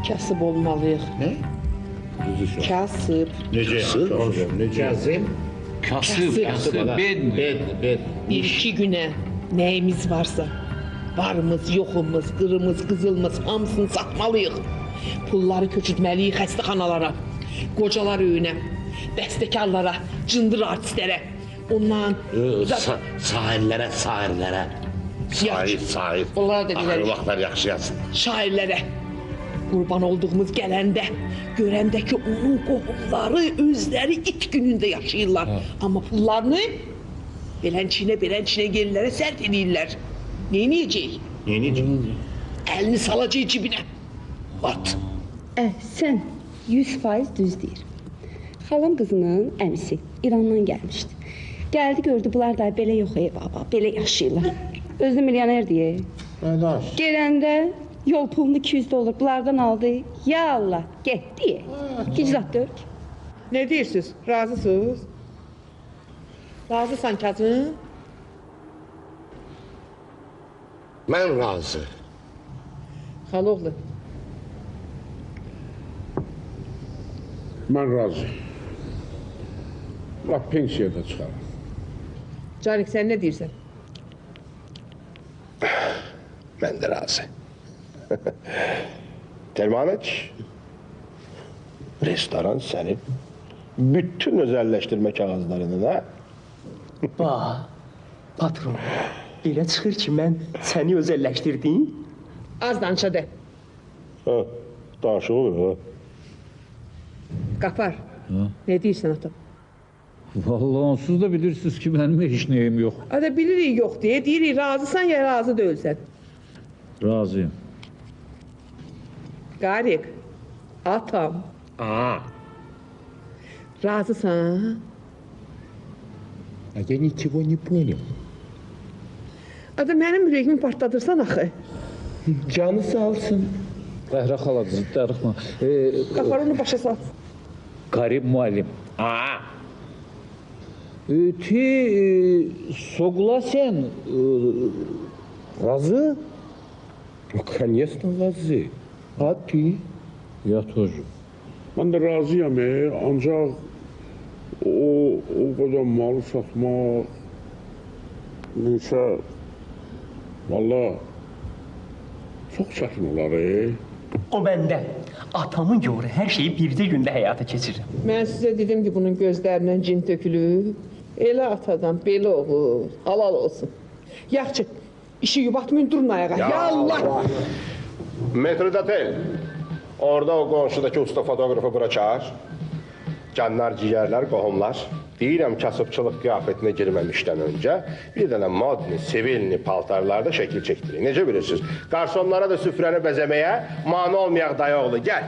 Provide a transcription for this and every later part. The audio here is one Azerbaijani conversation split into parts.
Kasıb olmalıyıq. Ne? Kasıb. Nece? Nece? Kasıb, bed. Bir-iki günə nəyimiz varsa, varımız, yoxumuz, qırımız, qızılımız hamısını satmalıyıq. Pulları köçürtməliyik xəstəxanalara, qocalar öyünə, bəstəkarlara, cındır artistlərə. Ondan... Sahillere. Sahil. Onlara da bilərik. Axır vaxtlar yaxşı yazsın. Şairlərə. Qurban olduğumuz gələndə, görəndə ki, onun qohumları, özləri it günündə yaşayırlar. Amma pullarını belənçinə gelirlərə sərt edirlər. Neyniyəcək? Əlini salacaq cibinə. At. Sən 100% düz deyir. Xalam qızının əmisi İrandan gəlmişdi. Gəldi gördü bunlar da belə yox baba, belə yaşayırlar. Özü milyoner deyə. Gələndə yol pulunu $200 bunlardan aldı. Ya Allah, getdi. Gicrat dörk. Ne deyirsiniz? Razısınız? Razısan Kazım? Mən razı. Xaloğlu. Ben razı. Laf pensiyada çıkarım. Canik sen ne deyirsən? Mən də razı. Telmaniç, restoran senin. Bütün özelleştirme kağızlarını da. Bax, patron, belə çıxır ki, mən səni özəlləşdirdim. Az danışa de. Ha, danışıq olur ha. Qapar. Ne deyirsən atam? Vallahi onsuz da bilirsiniz ki benim hiç neyim yok. Ada bilirik yox deyə, deyirik razısan ya razı deyilsən. Razıyım. Qarik, atam. Razısan? А я ничего не понял. Ada mənim ürəyimi partladırsan axı. Canı sağ olsun. Zəhra xala bizi darıxma. Qapar onu başa sal. Qarib müəllim. Ты согласен? Razı? Ну, конечно, razı. А ты? Я тоже. Ben de razıyım ancak o kadar malı satmak neyse valla çok çətin olar. O məndə. Atamın yoru hər şeyi bircə gündə həyata keçirir. Mən sizə dedim ki, bunun gözlərindən cin tökülür. Elə atadan belə olur. Halal olsun. Yaxşı, işi yubatmayın, durun ayağa. Ya Allah! Metrodatel. Orada o qonşudakı usta fotoğrafı bura çağır. Canlar, ciyərlər, qohumlar. Deyirəm kasıbçılıq qiyafətinə girməmişdən öncə bir dənə modni, sivilni paltarlarda şəkil çəkdirin. Necə bilirsiniz? Qarsonlara da süfrəni bəzəməyə mane olmayaq dayıoğlu. Gəl.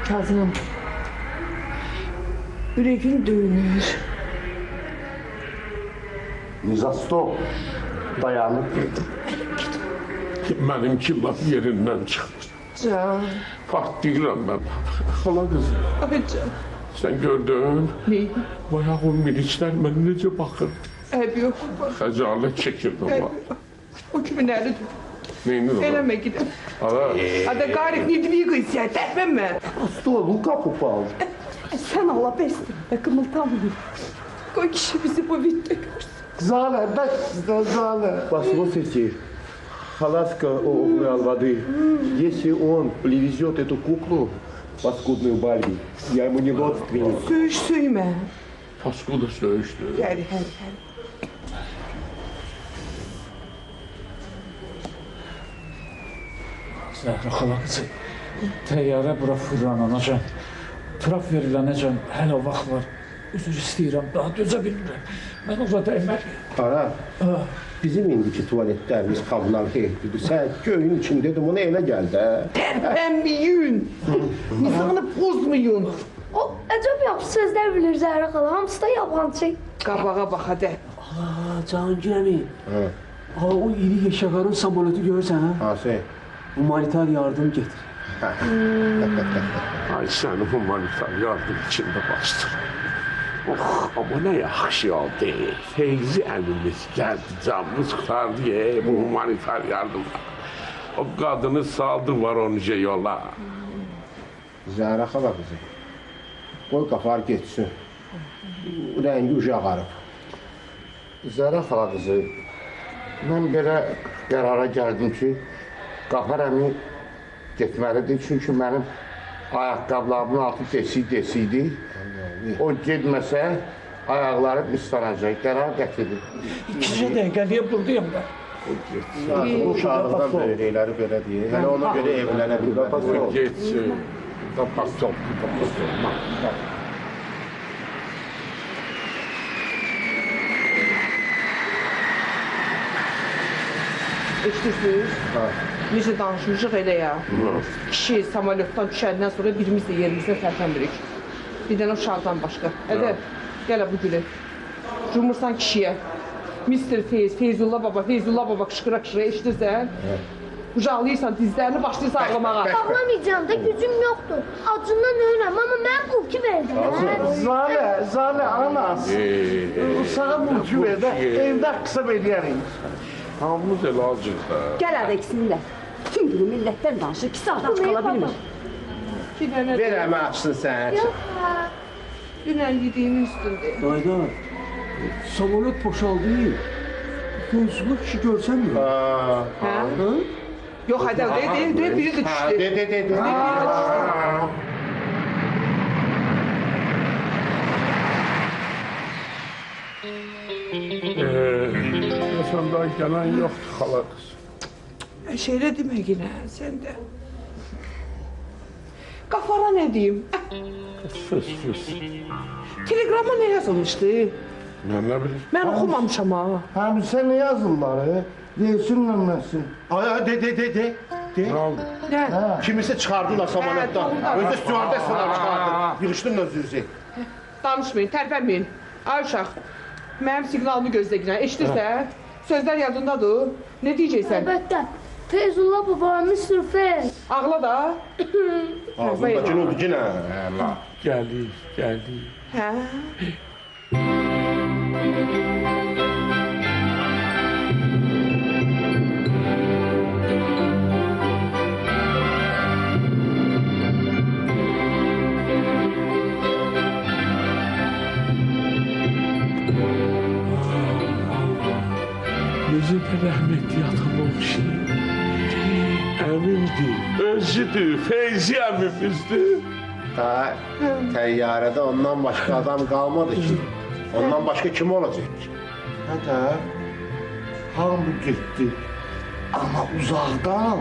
Kazım, Ürəyin döyünür. Nizasto dayanıb. Benimki laf yerinden çıkmış. Can. Partlayıram ben. Hala kızım, Ay can. sen gördün. Ne? Bayağı o milikler ben nece bakır. Əbi yox. Xəcalet çekirdim Əbi bak. yox. O kimi nəlidir? Neyini de Eləmə gidim. Hala. Ada qarıq ne двигайся, tərpənmə. Stolu kapı bağlı. Sən Allah bəsdir. Və qımıltanmıyor. Qoy kişi bizi bu vitdə görsün. Zale, дай сюда, Зale. Послушайте, Халяска угнал воды. Если он привезет эту куклу, паскудную Барби, я ему не родственник. Söyüş söymə. Pasku da söğüştü. Gəl, gəl, gəl. Zəhra xala qızı, təyyarə bura fırlananacan, traf verilənəcən hələ vaxt var. Üzr istəyirəm, daha dözə bilmirəm. Mən ora dəyməliyim. Ara, bizim indiki tuvaletlərimiz qablar heyətlidir. Sən göyün içindədim, ona elə gəldi. Tərpənməyin. Nizanı pozmayın. O əcəb yaxşı sözlər bilir Zəhra xala, hamısı da yabancı. Qabağa bax hadi. Cahangir əmi. O iri yaşakarın samolotu görürsən, ha? Hansı? Humanitar yardım getir. Ay səni humanitar yardım içində bastır. Oh, ama ne yaxşı oldu. Feyzi əmimiz gəldi, canımız kurtardı bu humanitar yardımla. O kadını saldı var onca yola. Zəhra xala qızı. Qoy qafar getsin. Rəngi ucu ağarıb. Zəhra xala qızı, mən belə qərara gəldim ki, Qafar əmi getməlidir. Çünki mənim ayaqqabılarımın altı desiydi. O getməsə, ayaqları ıslanacaq. Qərar qətidir. 2 dəqiqəliyə buradayım da. Uşaqlıqdan böyrəkləri belə deyir. Hələ ona görə evlənə bilmədi. Geçsin. Kapatsın. Eşidirsiniz? Necə danışmışıq elə ya. Kişi samolyotdan düşəndən sonra birimiz də yerimizdən tərpənmirik. Bir dənə uşaqdan başqa. Ədə, gələ bu gülü. Cumursan kişiyə. Mr. Feyzullah baba qışqıra eşidirsən? Qucaqlayırsan dizlərini, başlayırsan ağlamağa. Ağlamayacağım da gücüm yoxdur. Acından ölürəm, amma mən qulki verdim. Zale anas. Sana mülkü ver de evde kısa belirleyin. Hamımız elə acıq da. Gəl ədə ikisini də. Bütün günü millətdən danışır, 2 saat aç qala bilmir. İki dənə Ver əmə açsın sən. dünən yediyimin üstündə. Dayda, samolot boşaldı. Gözlü kişi görsen mi? Hə? Yox, hədə, biri də düşdü. De. Sen daha gelen yoktu hala kız. Şeylə demə yenə, sən də. Qafara nə deyim? Fıs. Telegrama nə yazılmışdı? Ben ne bileyim. Mən oxumamışam ha. Hem sen ne yazınları? Versinler nesin? Ay, de. Ne oldu? Nə? Kimisə çıxardılar samolyotdan. Özü stüardessalar çıxardı. Yığışdın özünüzü. Danışmayın, tərpənməyin. Ay uşaq, mənim siqnalımı gözlə, eşidirsən? Sözlər yadındadır. Nə deyəcəksən? Əlbəttə. Feyzullah baba, Mr. Feyz. Ağla da. Ağzındakı oldu ki nə? Geldi. Hə? Necə də rəhmətli atam olmuşdu. Əmimdi, özüdür, Feyzi əmimizdir. Ha, təyyarədə ondan başqa adam qalmadı ki. Ondan başqa kim olacaq ki? Hadi. Hamı gitti. Ama uzaktan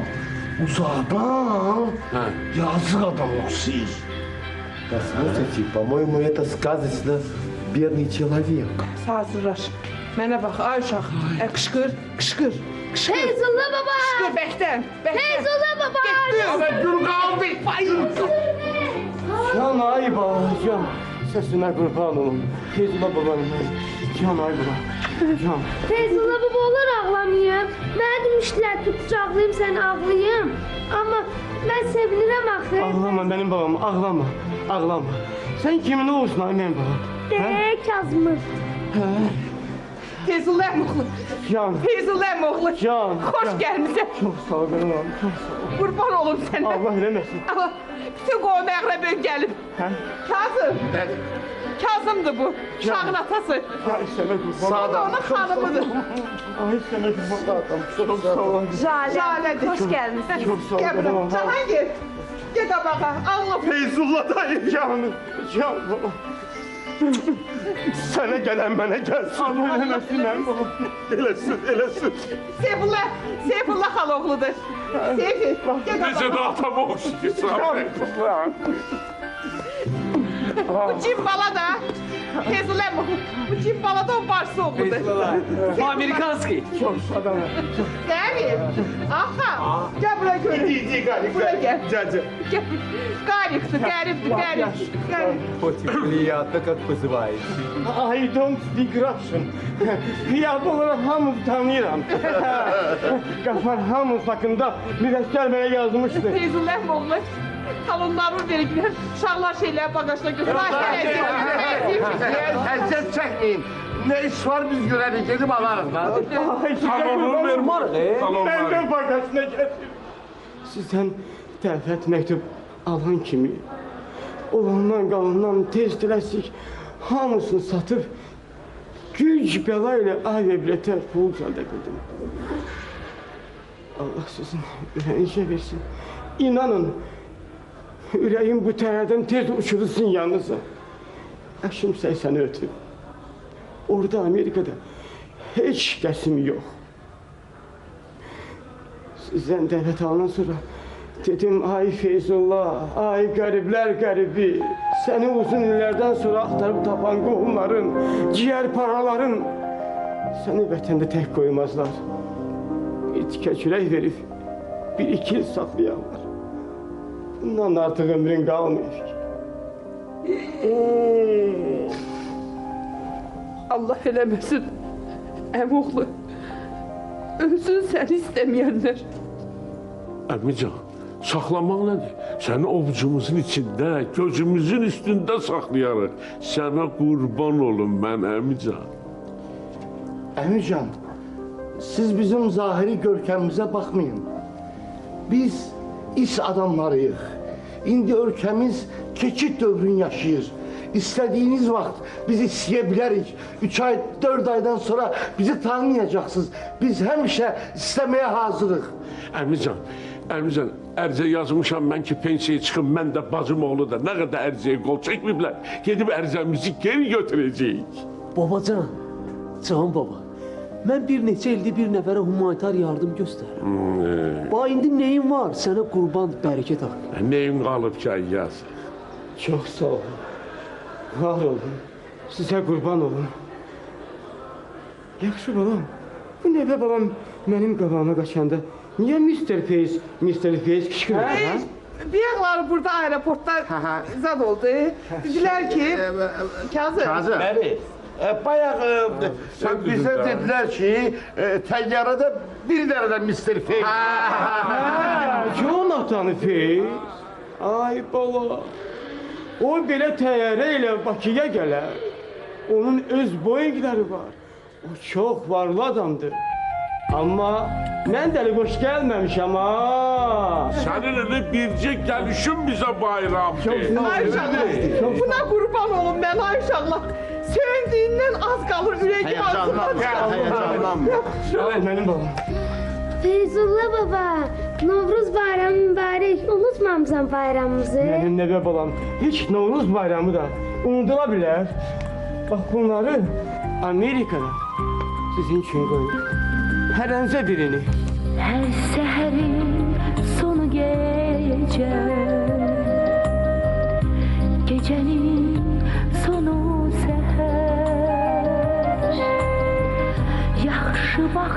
yazık adam oksiyir. Послушайте, по-моему, это сказочно бедный человек. Hazırlaş. Mənə bax, ay uşaq. Qışqır. Feyzullah baba. Qışqır, bəkdən. Feyzullah baba. Getdi. Dur kaldı. Bayıldı. Can ay baba, can. Sesine kurban olun. Feyzullah babanım. Can ay baba. Can. Feyzullah baba olur ağlamayım. Mənə demişdilər ki, qucaqlayım səni ağlayım. Amma mən sevinirəm axı. Ağlama benim babam, ağlama. Ağlama. Sen kimin olursun ay benim babam? Kazımır. Feyzullah əmoğlu. Can. Feyzullah əmoğlu. Can. Xoş gəlmisən. Çok sağ ol benim babam, çok sağ ol. Qurban olum sənə. Allah eləməsin. Allah, bütün qoyun əqrəbən gəlib. Kazım. Kazımdır bu. Uşağın atası. Ay sənə kurban. Sağda onun xanımıdır. Ay sənə kurban. Çok sağ ol. Jalədir. Xoş gəlmisən. Çok sağ ol Gəl benim bura. babam. Cahangir. Get abağa. Allah. Feyzullah dayı canım. Can baba. Sana gelen bana gelsin. Allah eləməsin mənim babam. Eləsin, eləsin. Seyfullah xaloğludur. Seyfi. Get Necə də abağa. atama oxşayırsan. Bu cin bala da. Feyzullah əmoğlu. Bu cin bala da o başsı oğludur. Amerikanski. Çok adam. Değil mi? Aha. Gel buraya görün. İyi garip. Buraya gel. Gel. Gel. Garipti, garipti. Приятно, как позываете. I don't speak Russian. Piyade olarak hamı tanıyıram. Qafar hamı hakkında müvəkkəl mənə yazmışdı. Feyzullah əmoğlu. Talonlarını verikler. Uşaqlar şeyler bagajda götürür. Əziyyət çəkməyin. Ne iş var biz görərik, gedib alarıq da. Ay, Talonu vermarıq. Məndən bagajına gətir. Sizdən dəvət məktub alan kimi olandan qalandan tez tələsik hamısını satıb güc bəla ilə aviabiletə pul cəldə qıldım. Allah sizin ürəyinizə versin. İnanın, ürəyim bu tərədən tez uçurulsun yanınıza. Əşim 80'i ötüb. Orada Amerika'da heç kəsim yox. Sizdən dəvət alandan sonra dedim, ay Feyzullah, ay qəriblər qəribi, səni uzun illərdən sonra axtarıb tapan qohumların, ciyər paraların səni vətəndə tək qoymazlar. Bir tikə kürək verib, bir iki il saxlayarlar. Bundan artıq ömrün qalmayıb ki. Allah eləməsin. Əmoğlu. Ölsün səni istəməyənlər. Əmican, saxlamaq nədir? Səni ovucumuzun içində, gözümüzün üstündə saxlayarıq. Sənə qurban olum mən, Əmican. Əmican, siz bizim zahiri görkəmimizə baxmayın. Biz iş adamlarıyıq. İndi ölkəmiz keçid dövrünü yaşayır. İstədiyiniz vaxt bizi istəyə bilərik. 3 ay, 4 aydan sonra bizi tanımayacaqsınız. Biz həmişə istəməyə hazırıq. Əmican, ərzə yazmışam mən ki, pensiyaya çıxım, mən də bacım oğlu da nə qədər ərzəyə qol çəkməyiblər. Gedib ərzəmizi geri götürəcəyik. Babacan, Can baba. Mən bir neçə ildir bir nəfərə humanitar yardım göstərirəm. Bax, indi neyin var? Sənə qurban bərəkət al. Neyin qalıb ki, Əyyaz? Çox sağ olun. Var olun. Sizə qurban olun. Yaxşı balam. Bu nəvə balam mənim qabağıma qaçanda niyə Mr. Face kışkırır? Biyaqları burada aeroportda zad oldu. Dedilər ki, Kazım. Bəli. Bayaq bizə dedilər ki, təyyarədə bir dənə Mr. Face. Jonathan Face? Ay bala. O belə təyyarə ilə Bakıya gələr. Onun öz boyunları var. O çox varlı adamdır. Amma mən dəli qoş gəlməmişəm ha. Sənin elə bircə gəlişin bizə bayramdır. Ay uşaqlar, buna qurban olun mən ay uşaqlar. Söndüyündən az qalır ürəyim ağzımdan çıxar. Mənim babam. Feyzullah baba, Novruz bayramı mübarək. Unutmamısan bayramımızı. Mənim nəvə balam, heç Novruz bayramı da unudula bilər. Bax bunları Amerikada sizin üçün qoyur. Hərənizə birini. Hər səhərin sonu gecə, gecənin sonu səhər. Yaxşı bax